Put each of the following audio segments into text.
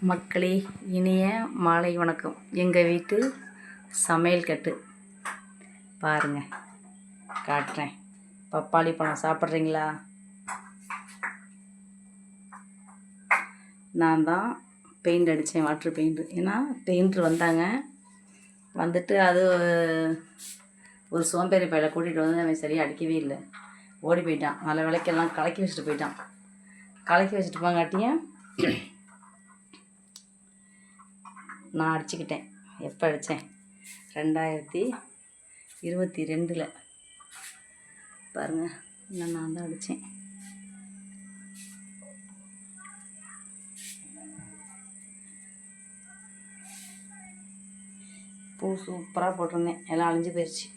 மக்களே, இனிய மாலை வணக்கம். எங்கள் வீட்டு சமையல் கட்டு பாருங்கள், காட்டுறேன். பப்பாளி பழம் சாப்பிட்றீங்களா? நான் தான் பெயிண்ட் அடித்தேன், வாட்ரு பெயிண்ட்டு. ஏன்னா பெயிண்ட்ரு வந்தாங்க, வந்துட்டு அது ஒரு சோம்பேறி பையில கூட்டிகிட்டு வந்து அவன் சரியாக அடிக்கவே இல்லை, ஓடி போயிட்டான். நல்ல விளக்கெல்லாம் கலக்கி வச்சுட்டு போயிட்டான். கலக்கி வச்சுட்டு போங்காட்டியும் நான் அடிச்சுக்கிட்டேன். எப்போ அடித்தேன்? 2022 பாருங்கள், இன்னும் நான் தான் அடித்தேன். பூ சூப்பராக போட்டிருந்தேன், எல்லாம் அழிஞ்சு போயிடுச்சு.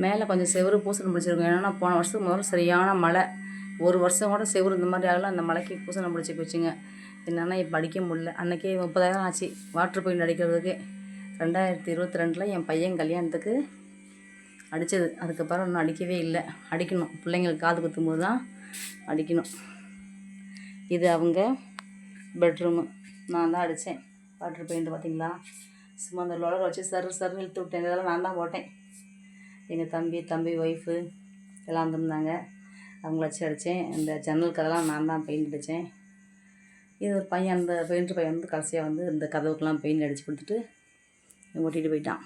மேலே கொஞ்சம் செவரு பூசணம் பிடிச்சிருக்கும். ஏன்னா போன வருஷத்துக்கு முதல்ல சரியான மழை, ஒரு வருஷம் கூட செவரு இந்த மாதிரி ஆகலாம். அந்த மழைக்கு பூசணம் பிடிச்சி போச்சுங்க. என்னென்னா இப்போ அடிக்க முடியல. அன்றைக்கி 30,000 ஆச்சு வாட்ரு பெயிண்ட் அடிக்கிறதுக்கு. 2022 என் பையன் கல்யாணத்துக்கு அடித்தது. அதுக்கப்புறம் இன்னும் அடிக்கவே இல்லை. அடிக்கணும், பிள்ளைங்களுக்கு காது குத்தும்போது தான் அடிக்கணும். இது அவங்க பெட்ரூமு. நான் தான் அடித்தேன் வாட்ரு பெயிண்ட்டு. பார்த்திங்களா, சும்மா அந்த லொலரை வச்சு சருன்னு இழுத்து விட்டேன். இதெல்லாம் நான் தான் போட்டேன். எங்கள் தம்பி ஒய்ஃபு எல்லாம் வந்திருந்தாங்க, அவங்கள வச்சு அடித்தேன். இந்த ஜன்னல் கதெல்லாம் நான் தான் பெயிண்ட் அடித்தேன். இது ஒரு பையன், அந்த பெயிண்ட்ரு பையன் வந்து கடைசியாக வந்து இந்த கதவுக்கெல்லாம் பெயிண்ட் அடித்து கொடுத்துட்டு ஓட்டிகிட்டு போயிட்டான்.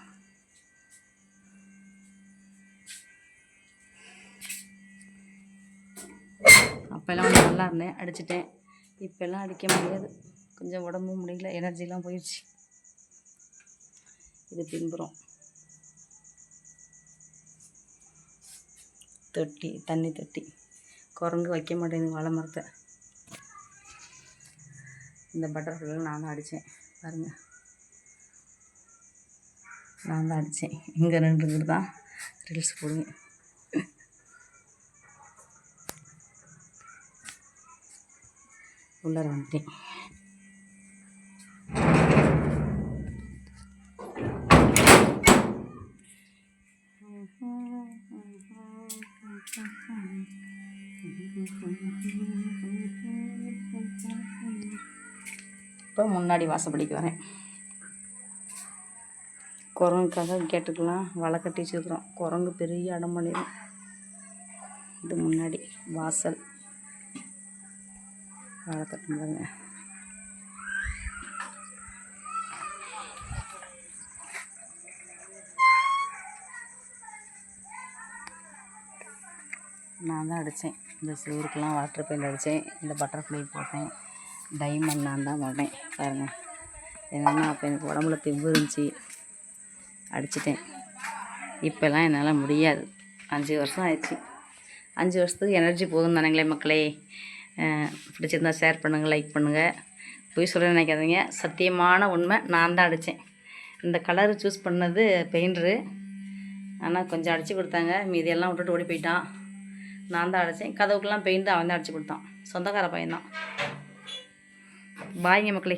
அப்போல்லாம் வந்து நல்லா இருந்தேன், அடிச்சிட்டேன். இப்போல்லாம் அடிக்க முடியாது, கொஞ்சம் உடம்பும் முடியல, எனர்ஜிலாம் போயிடுச்சு. இது பின்புறம் தொட்டி, தண்ணி தொட்டி. குரங்கு வைக்க மாட்டேங்குது வாழை மரத்தை. இந்த பட்டர்ஃப்ளைலாம் நான் தான் அடித்தேன் பாருங்கள், நான் தான் அடித்தேன். இங்கே ரெண்டு தான் ரீல்ஸ் போடுங்க. உள்ளார வந்துட்டேன். இப்போ முன்னாடி வாசப்படிக்கு வரேன். குரங்குக்காக கேட்டுக்கலாம் வலை கட்டி வச்சுருக்குறோம். குரங்கு பெரிய இடம் பண்ணிடும். இது முன்னாடி வாசல், வாழை தட்டுங்க. நான் தான் அடித்தேன். இந்த சுவருக்கெல்லாம் வாட்டர் பெயிண்ட் அடித்தேன். இந்த பட்டர்ஃப்ளை போட்டேன். டைமண்ட் நான் தான் போட்டேன் பாருங்கள். என்னென்னா அப்போ எனக்கு உடம்புல தெம்பு இருந்துச்சு, அடிச்சிட்டேன். இப்போல்லாம் என்னால் முடியாது. 5 வருஷம் ஆயிடுச்சு. 5 வருஷத்துக்கு எனர்ஜி போகும் தானங்களே மக்களே. பிடிச்சிருந்தா ஷேர் பண்ணுங்கள், லைக் பண்ணுங்கள். போய் சொல்ல நினைக்காதீங்க, சத்தியமான உண்மை. நான் தான் அடித்தேன். இந்த கலரு சூஸ் பண்ணது பெயிண்டரு, ஆனால் கொஞ்சம் அடித்து கொடுத்தாங்க. மீதியெல்லாம் விட்டுட்டு ஓடி போயிட்டான். நான் தான் அடித்தேன். கதவுக்கெல்லாம் பெயிண்ட் அவன் தான் அடித்து கொடுத்தான். சொந்தக்கார பையன்தான். பாய்ங்க மக்களே.